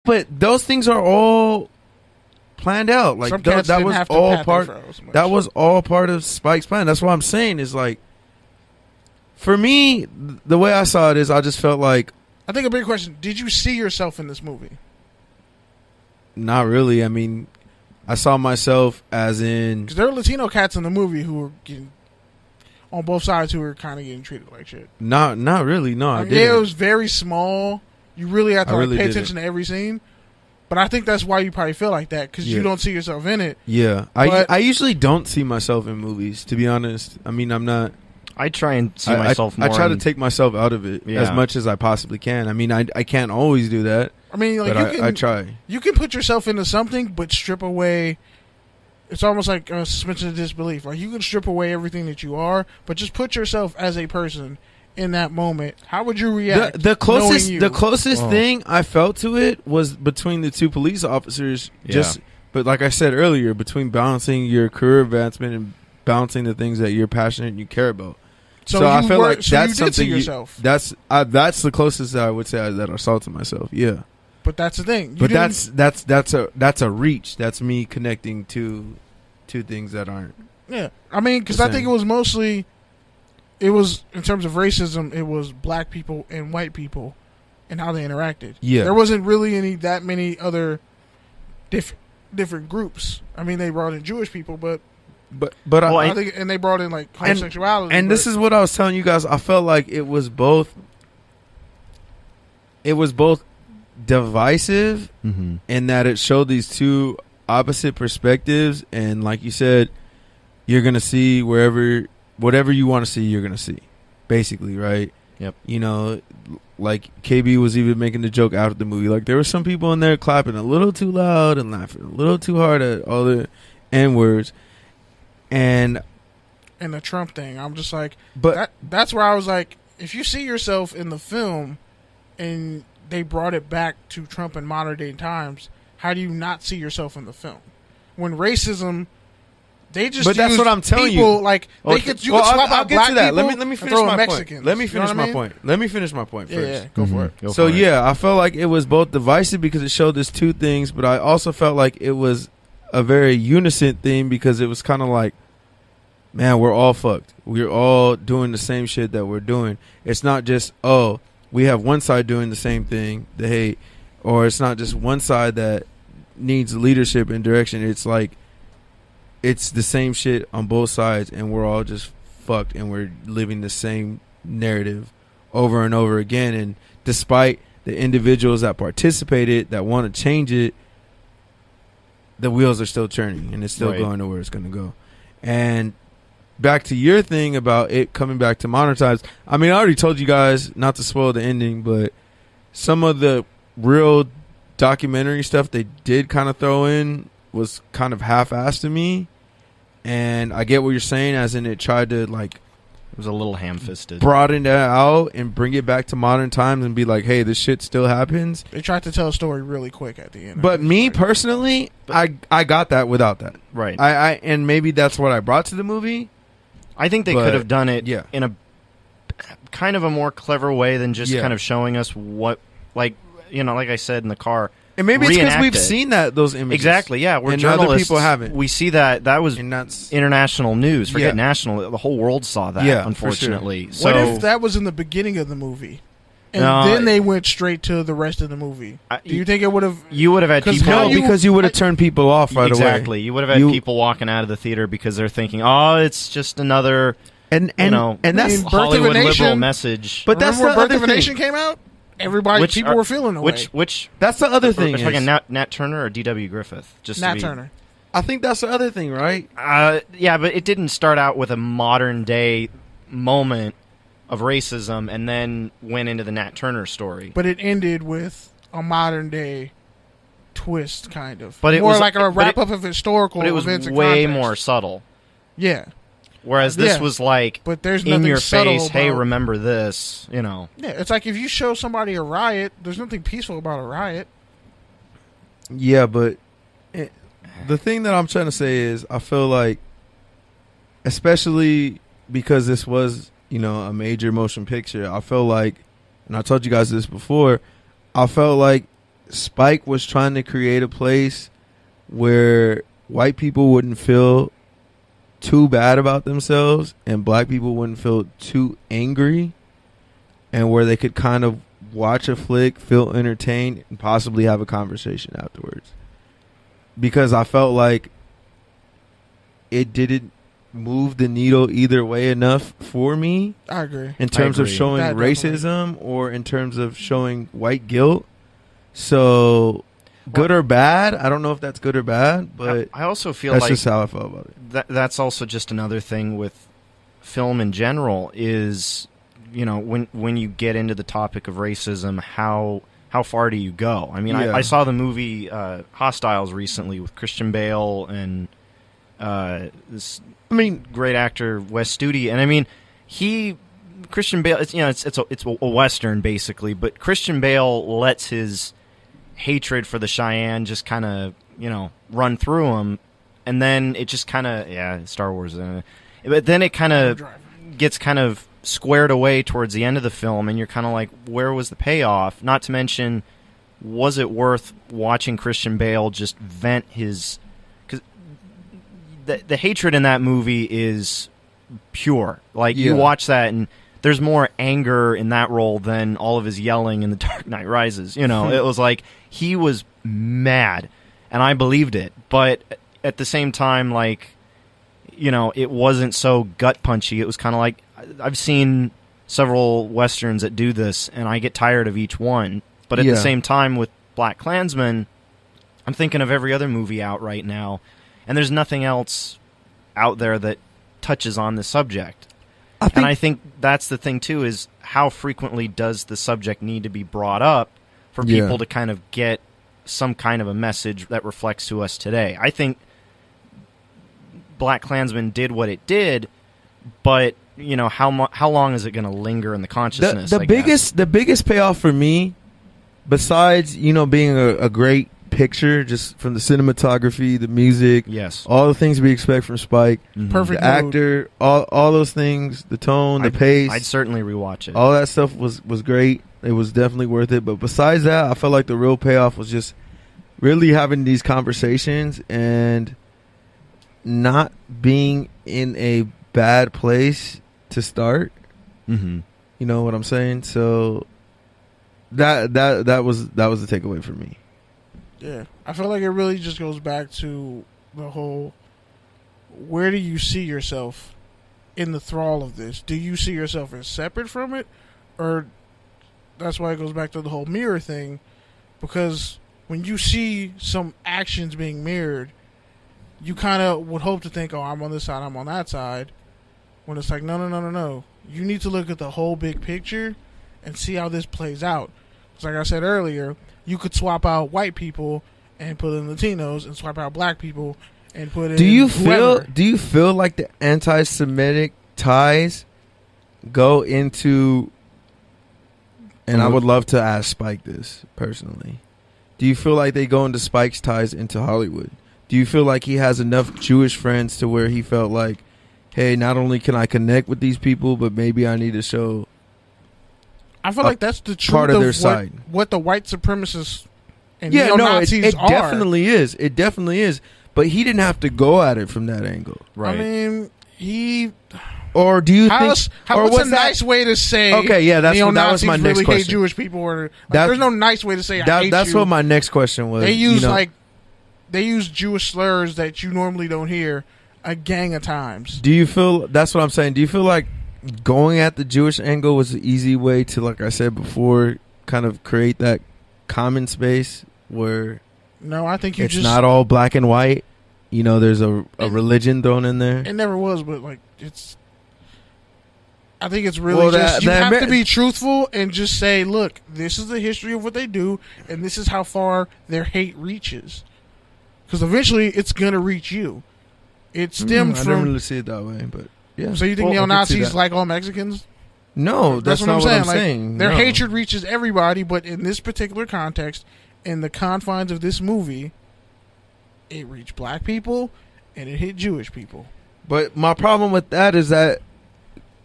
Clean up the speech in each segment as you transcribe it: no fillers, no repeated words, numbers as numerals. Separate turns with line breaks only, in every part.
but those things are all planned out. Like that was all part. That was all part of Spike's plan. That's what I'm saying. Is like, for me, the way I saw it is, I just felt like.
I think a big question: did you see yourself in this movie?
Not really. I mean, I saw myself as in,
because there were Latino cats in the movie who were getting on both sides, who were kind of getting treated like shit.
Not really. No, I didn't.
Yeah, it was very small. You really have to pay attention to every scene. But I think that's why you probably feel like that, because you don't see yourself in it.
Yeah, I usually don't see myself in movies, to be honest. I mean, I'm not.
I try and see myself more.
I try to take myself out of it as much as I possibly can. I mean, I can't always do that.
I mean, like,
I try.
You can put yourself into something, but strip away. It's almost like a suspension of disbelief. Like, you can strip away everything that you are, but just put yourself as a person in that moment. How would you react?
The closest thing I felt to it was between the two police officers. But like I said earlier, between balancing your career advancement and balancing the things that you're passionate and you care about. So I feel like that's something. That's the closest that I would say that I saw to myself. Yeah.
But that's the thing.
That's a reach. That's me connecting to things that aren't.
Yeah, I mean, because I think it was mostly, it was in terms of racism, it was black people and white people, and how they interacted. Yeah, there wasn't really that many other different groups. I mean, they brought in Jewish people, but I think, and they brought in like homosexuality.
And this is what I was telling you guys. I felt like it was both. It was both divisive in that it showed these two opposite perspectives, and like you said, you're gonna see whatever you want to see, you're gonna see, basically, right?
Yep.
You know, like KB was even making the joke after the movie, like there were some people in there clapping a little too loud and laughing a little too hard at all the N words, and
the Trump thing. I'm just like, but that's where I was like, if you see yourself in the film and they brought it back to Trump in modern day times, how do you not see yourself in the film? When racism, they just.
But that's what I'm telling
people,
you.
Like you could swap out black people.
Let me finish my point. Let me finish my point. Let me finish my point first.
Yeah, go for it.
So I felt like it was both divisive because it showed us two things, but I also felt like it was a very unison thing because it was kind of like, man, we're all fucked. We're all doing the same shit that we're doing. It's not just we have one side doing the same thing, the hate, or it's not just one side that needs leadership and direction. It's like it's the same shit on both sides, and we're all just fucked, and we're living the same narrative over and over again. And despite the individuals that participated, that want to change it, the wheels are still turning, and it's still going to where it's going to go. And back to your thing about it coming back to modern times. I mean, I already told you guys not to spoil the ending, but some of the real documentary stuff they did kind of throw in was kind of half-assed to me. And I get what you're saying, as in it tried to, like,
it was a little ham-fisted,
broaden that out and bring it back to modern times and be like, hey, this shit still happens.
They tried to tell a story really quick at the end.
But me personally, I got that without that.
Right.
And maybe that's what I brought to the movie.
I think they could have done it in a kind of a more clever way than just kind of showing us what, like I said in the car.
And maybe it's because we've seen those images.
Exactly, yeah. We're journalists. Other people haven't. We see that. That was international news. Forget national. The whole world saw that, unfortunately.
Sure. So, what if that was in the beginning of the movie? And then they went straight to the rest of the movie. Do you think it would have...
You would have had people...
No, because you would have turned people off right away.
Exactly. You would have had people walking out of the theater because they're thinking, it's just another...
And that's
Hollywood liberal message.
But that's the Birth of a Nation came out? People were feeling the way.
That's the other thing.
We're talking Nat Turner or D.W. Griffith?
Nat Turner.
I think that's the other thing, right?
Yeah, but it didn't start out with a modern day moment of racism and then went into the Nat Turner story.
But it ended with a modern day twist, kind of.
But it
more
was
like a wrap up of historical events.
But it was way more subtle.
Yeah.
Whereas this was like,
but there's
in your face,
about,
hey, remember this,
Yeah, it's like if you show somebody a riot, there's nothing peaceful about a riot.
Yeah, but the thing that I'm trying to say is I feel like, especially because this was, a major motion picture, I feel like, and I told you guys this before, I felt like Spike was trying to create a place where white people wouldn't feel too bad about themselves and black people wouldn't feel too angry, and where they could kind of watch a flick, feel entertained, and possibly have a conversation afterwards. Because I felt like it didn't move the needle either way enough for me.
I agree.
In terms of showing racism or in terms of showing white guilt. So, good or bad, I don't know if that's good or bad, but
I also feel
that's
like
just how I felt about it.
That's also just another thing with film in general is, you know, when you get into the topic of racism, how far do you go? I mean, I saw the movie Hostiles recently with Christian Bale and this great actor Wes Studi, and I mean Christian Bale. It's a Western basically, but Christian Bale lets his hatred for the Cheyenne just kind of run through him, and then it just kind of Star Wars, but then it kind of gets kind of squared away towards the end of the film, and you're kind of like, where was the payoff? Not to mention, was it worth watching Christian Bale just vent his... Because the hatred in that movie is pure. Like, you watch that, and there's more anger in that role than all of his yelling in The Dark Knight Rises. It was like, he was mad, and I believed it. But at the same time, like, it wasn't so gut-punchy. It was kind of like, I've seen several Westerns that do this, and I get tired of each one. But at the same time, with BlacKKKlansman, I'm thinking of every other movie out right now, and there's nothing else out there that touches on the subject. And I think that's the thing, too, is how frequently does the subject need to be brought up for people to kind of get some kind of a message that reflects to us today. I think BlacKKlansman did what it did, but... how long is it going to linger in the consciousness?
The biggest payoff for me, besides being a great picture, just from the cinematography, the music, all the things we expect from Spike,
perfect
the actor, all those things, the tone, the pace.
I'd certainly rewatch it.
All that stuff was great. It was definitely worth it. But besides that, I felt like the real payoff was just really having these conversations and not being in a bad place to start. You know what I'm saying? So that was the takeaway for me.
Yeah, I feel like it really just goes back to the whole, where do you see yourself in the thrall of this? Do you see yourself as separate from it? Or that's why it goes back to the whole mirror thing, because when you see some actions being mirrored, you kind of would hope to think, oh, I'm on this side, I'm on that side. When it's like, no. You need to look at the whole big picture and see how this plays out. Because like I said earlier, you could swap out white people and put in Latinos, and swap out black people and put in
Do you feel like the anti-Semitic ties go into... And I would love to ask Spike this personally. Do you feel like they go into Spike's ties into Hollywood? Do you feel like he has enough Jewish friends to where he felt like, hey, not only can I connect with these people, but maybe I need to show...
I feel like that's the truth
part of their side.
What the white supremacists and neo-Nazis are.
It definitely is. It definitely is. But he didn't have to go at it from that angle.
Right.
I mean, he...
Or do you think...
What's a nice way to say...
Okay, yeah, that was my next
really
question.
Hate Jewish people. Or, there's no nice way to say I hate you.
That's what my next question was.
They use, they use Jewish slurs that you normally don't hear a gang of times.
Do you feel... That's what I'm saying. Do you feel like going at the Jewish angle was the easy way to, like I said before, kind of create that common space where...
No, I think
it's not all black and white. There's a religion thrown in there.
It never was, but, it's... I think it's really you have to be truthful and just say, look, this is the history of what they do, and this is how far their hate reaches. Because eventually, it's going to reach you. It stems from...
I don't really see it that way, but yeah.
So you think neo-Nazis like all Mexicans?
No, that's not what I'm saying.
Their hatred reaches everybody, but in this particular context, in the confines of this movie, it reached black people, and it hit Jewish people.
But my problem with that is that...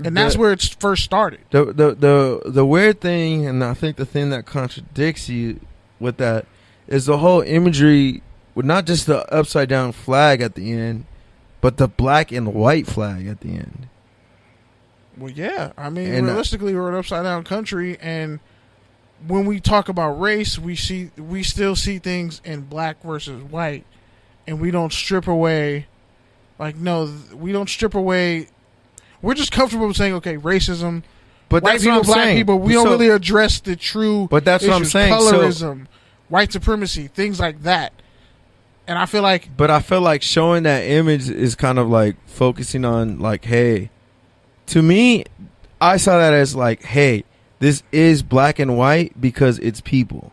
And that's where it first started.
The weird thing, and I think the thing that contradicts you with that, is the whole imagery with not just the upside down flag at the end, but the black and white flag at the end.
Well, yeah. I mean, realistically, we're an upside down country, and when we talk about race, we still see things in black versus white, and we don't strip away. Like, no, we don't strip away. We're just comfortable with saying, okay, racism.
But
white
that's
people,
what I'm
black
saying.
people. We don't really address the true.
But that's
issues,
what I'm saying.
Colorism, white supremacy, things like that. And I feel like.
But I feel like showing that image is kind of like focusing on, like, hey, to me, I saw that as like, hey, this is black and white because it's people.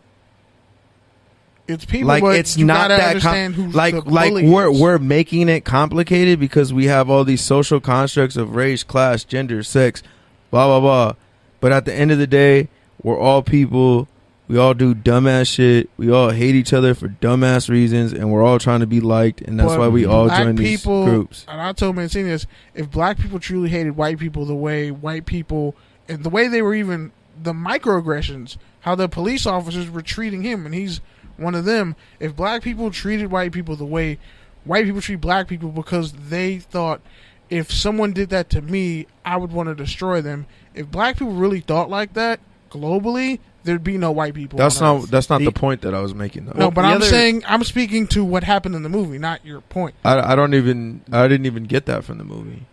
It's people,
like,
but
it's
you
not
gotta
that
understand who's
like
the bully is.
we're making it complicated because we have all these social constructs of race, class, gender, sex, blah blah blah. But at the end of the day, we're all people. We all do dumbass shit. We all hate each other for dumbass reasons, and we're all trying to be liked, and that's why we all join these groups.
And I told Mancini this: if black people truly hated white people the way white people, and the way they were even the microaggressions, how the police officers were treating him, and he's one of them. If black people treated white people the way white people treat black people because they thought if someone did that to me, I would want to destroy them. If black people really thought like that globally, there'd be no white people.
That's not the point that I was making, though.
No, but I'm speaking to what happened in the movie, not your point.
I didn't even get that from the movie.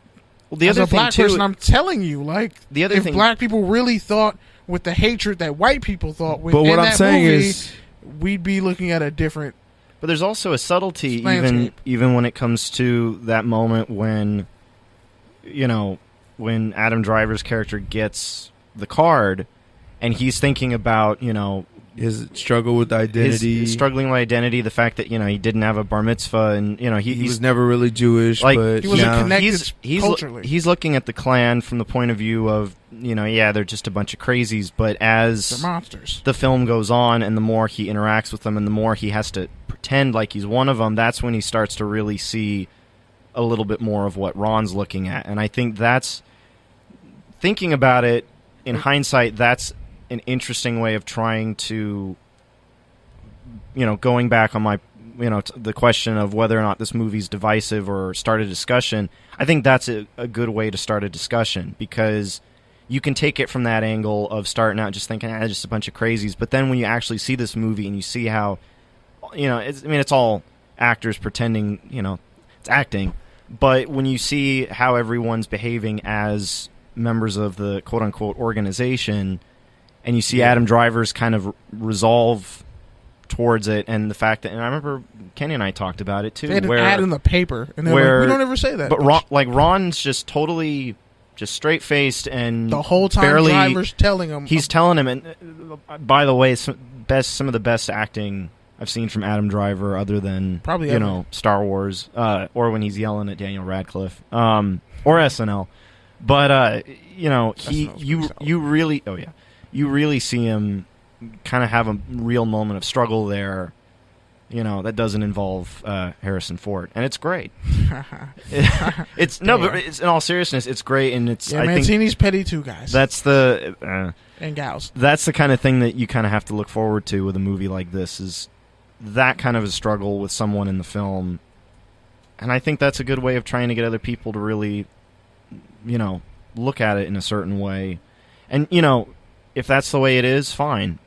Well, the
As
other
a
thing
black
too,
person, I'm telling you, like,
the other
if
thing,
black people really thought with the hatred that white people thought with,
but what I'm saying
movie,
is,
we'd be looking at a different.
But there's also a subtlety,
landscape.
even when it comes to that moment when, when Adam Driver's character gets the card, and he's thinking about,
his struggle with identity,
his struggling with identity, the fact that he didn't have a bar mitzvah, and he was
never really Jewish,
like,
but
he wasn't connected culturally.
He's looking at the Klan from the point of view of they're just a bunch of crazies, but as
they're monsters.
The film goes on, and the more he interacts with them, and the more he has to pretend like he's one of them, that's when he starts to really see a little bit more of what Ron's looking at, and I think that's, thinking about it in hindsight, that's an interesting way of trying to, going back on my, the question of whether or not this movie's divisive or start a discussion. I think that's a good way to start a discussion, because you can take it from that angle of starting out just thinking, just a bunch of crazies. But then when you actually see this movie and you see how, it's all actors pretending, it's acting. But when you see how everyone's behaving as members of the quote-unquote organization, and you see Adam Driver's kind of resolve towards it, and the fact that, and I remember Kenny and I talked about it too.
They had an ad in the paper, and they're like, we don't ever say that.
But Ron's just totally, just straight-faced, and
the whole time
barely,
Driver's telling him.
He's telling him, and by the way, some of the best acting I've seen from Adam Driver, other than
probably
Star Wars, or when he's yelling at Daniel Radcliffe, or SNL. But you really see him kind of have a real moment of struggle there, that doesn't involve Harrison Ford, and it's great. But it's, in all seriousness, it's great, and it's.
Yeah,
I
Mancini's
think
petty too, guys.
That's the
and gals.
That's the kind of thing that you kind of have to look forward to with a movie like this, is that kind of a struggle with someone in the film, and I think that's a good way of trying to get other people to really, look at it in a certain way, and if that's the way it is, fine.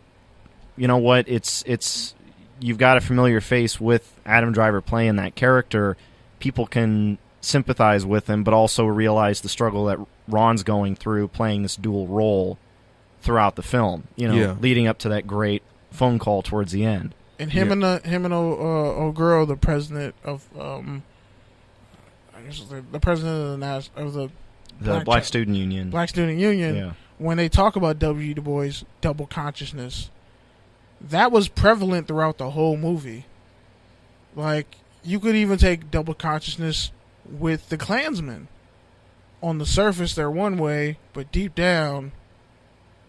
You know what? It's you've got a familiar face with Adam Driver playing that character. People can sympathize with him, but also realize the struggle that Ron's going through playing this dual role throughout the film. Leading up to that great phone call towards the end.
And him and old girl, the president of I guess the president of the
Black Student Union.
Black Student Union.
Yeah.
When they talk about W. Du Bois' double consciousness, that was prevalent throughout the whole movie. Like, you could even take double consciousness with the Klansmen. On the surface, they're one way, but deep down,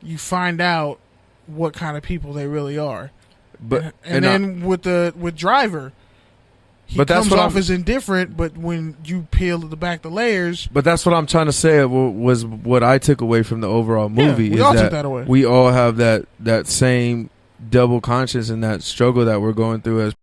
you find out what kind of people they really are. But with Driver, he comes off as indifferent, but when you peel back the layers.
But that's what I'm trying to say was what I took away from the overall movie.
Yeah, we all took that away.
We all have that same double conscience and that struggle that we're going through as